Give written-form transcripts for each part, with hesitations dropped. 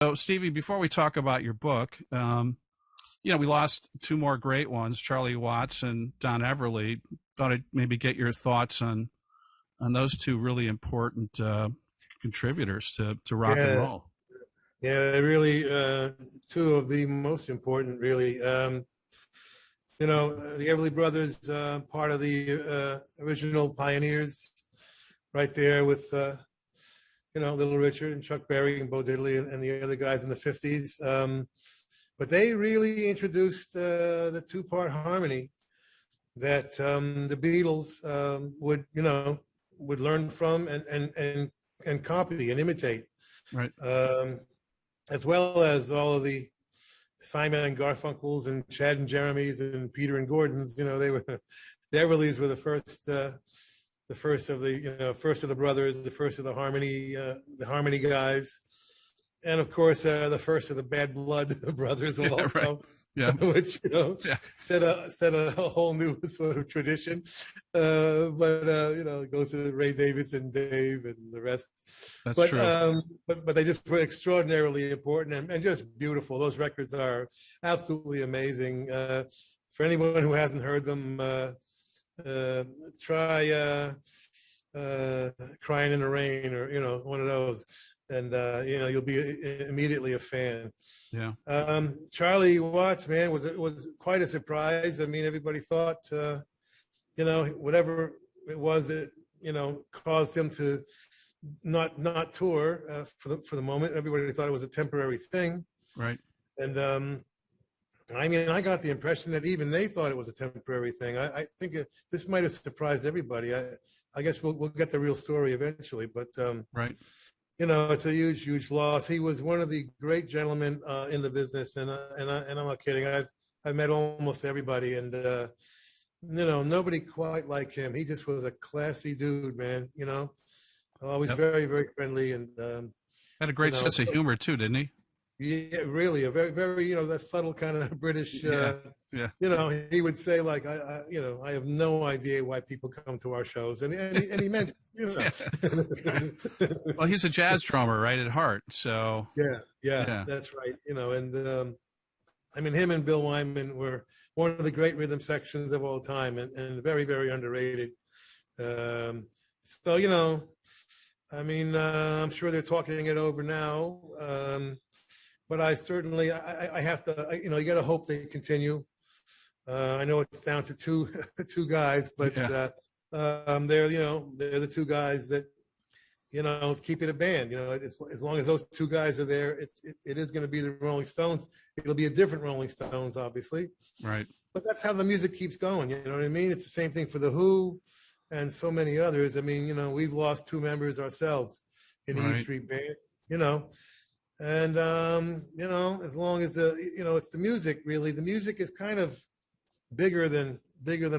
So, Stevie, before we talk about your book, we lost two more great ones, Charlie Watts and Don Everly. Thought I'd maybe get your thoughts on those two really important contributors to rock and roll. Yeah, they're really two of the most important, really. The Everly Brothers, part of the original pioneers, right there with Little Richard and Chuck Berry and Bo Didley and the other guys in the 50s. But they really introduced the two-part harmony that the Beatles would learn from and copy and imitate. Right. As well as all of the Simon and Garfunkels and Chad and Jeremys and Peter and Gordons. The Everlys were the first of the brothers, the first of the harmony guys, and of course the first of the Bad Blood brothers also. Right. Yeah. Which set a whole new sort of tradition, but it goes to Ray Davis and Dave and the rest. That's true. But they just were extraordinarily important and just beautiful. Those records are absolutely amazing. For anyone who hasn't heard them, try Crying in the Rain or one of those. And you'll be immediately a fan. Yeah. Charlie Watts, man, was quite a surprise. I mean, everybody thought, whatever it was that caused him to not tour for the moment. Everybody thought it was a temporary thing. Right. And I got the impression that even they thought it was a temporary thing. I think this might have surprised everybody. I guess we'll get the real story eventually, but right. It's a huge, huge loss. He was one of the great gentlemen in the business, and I'm not kidding. I've met almost everybody, and nobody quite like him. He just was a classy dude, man. Always very, very friendly, and had a great sense of humor too, didn't he? Yeah, really, a very, very that subtle kind of British. Yeah. He would say like, I have no idea why people come to our shows, and he meant, Well, he's a jazz drummer, right, at heart. So yeah, that's right. Him and Bill Wyman were one of the great rhythm sections of all time, and very, very underrated. I'm sure they're talking it over now. But I certainly, I have to, you got to hope they continue. I know it's down to two guys, but they're the two guys that, keep it a band. As long as those two guys are there, it is going to be the Rolling Stones. It'll be a different Rolling Stones, obviously. Right. But that's how the music keeps going. You know what I mean? It's the same thing for the Who and so many others. I mean, we've lost two members ourselves in the E Street Band. And as long as it's the music, really, the music is kind of bigger than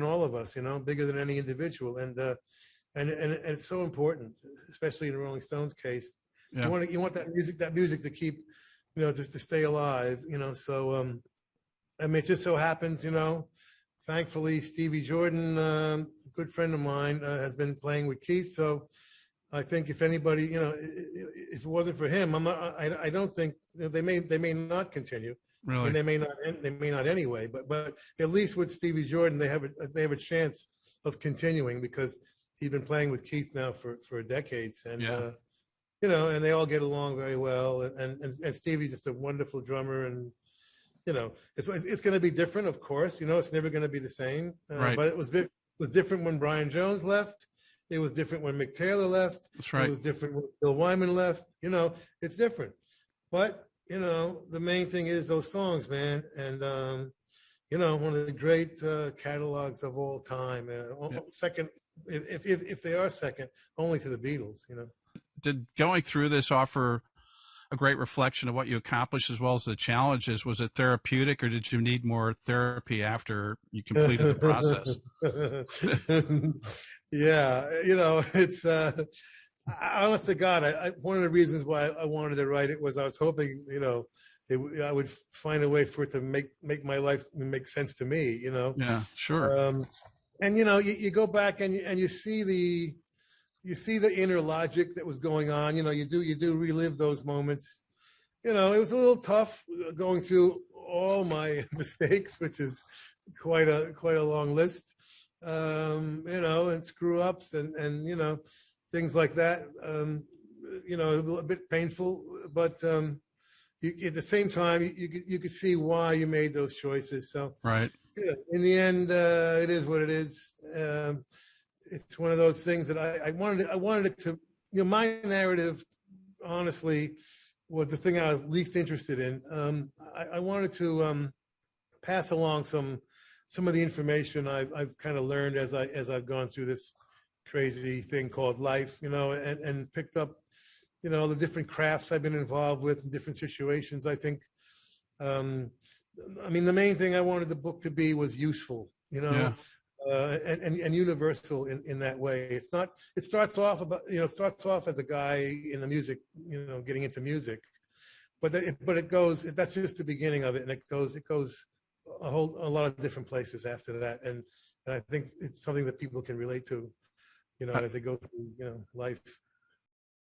all of us, bigger than any individual, and it's so important, especially in the Rolling Stones case. Yeah. You want that music to keep, just to stay alive, So it just so happens, thankfully Stevie Jordan, a good friend of mine, has been playing with Keith, so. I think if anybody, if it wasn't for him, I don't think they may not continue. Really, and they may not anyway. But at least with Stevie Jordan, they have a chance of continuing because he's been playing with Keith now for decades, and and they all get along very well. And Stevie's just a wonderful drummer, and it's going to be different, of course. It's never going to be the same. Right. But it was different when Brian Jones left. It was different when Mick Taylor left. That's right. It was different when Bill Wyman left. It's different. But, the main thing is those songs, man. And, one of the great catalogs of all time. Second, if they are second, only to the Beatles, Did going through this offer a great reflection of what you accomplished as well as the challenges? Was it therapeutic, or did you need more therapy after you completed the process? Yeah, it's honest to God, one of the reasons why I wanted to write it was I was hoping, I would find a way for it to make my life make sense to me, Yeah, sure. And you go back and you see you see the inner logic that was going on. You do relive those moments. It was a little tough going through all my mistakes, which is quite a long list. And screw ups and things like that. A bit painful, but at the same time, you could see why you made those choices. So right. Yeah, in the end, it is what it is. It's one of those things that I wanted it to. My narrative, honestly, was the thing I was least interested in. I wanted to pass along some of the information I've kind of learned as I've gone through this crazy thing called life, and picked up, the different crafts I've been involved with in different situations. I think, the main thing I wanted the book to be was useful, Yeah. And universal in that way. It starts off as a guy in the music, getting into music, but it goes, that's just the beginning of it. And it goes a lot of different places after that. And I think it's something that people can relate to, as they go through, life.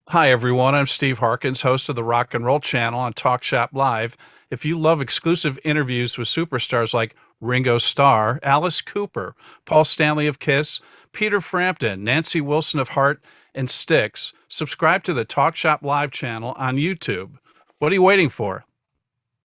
Hi, everyone. I'm Steve Harkins, host of the Rock and Roll Channel on Talkshoplive. If you love exclusive interviews with superstars like Ringo Starr, Alice Cooper, Paul Stanley of Kiss, Peter Frampton, Nancy Wilson of Heart and Styx, subscribe to the Talkshoplive channel on YouTube. What are you waiting for?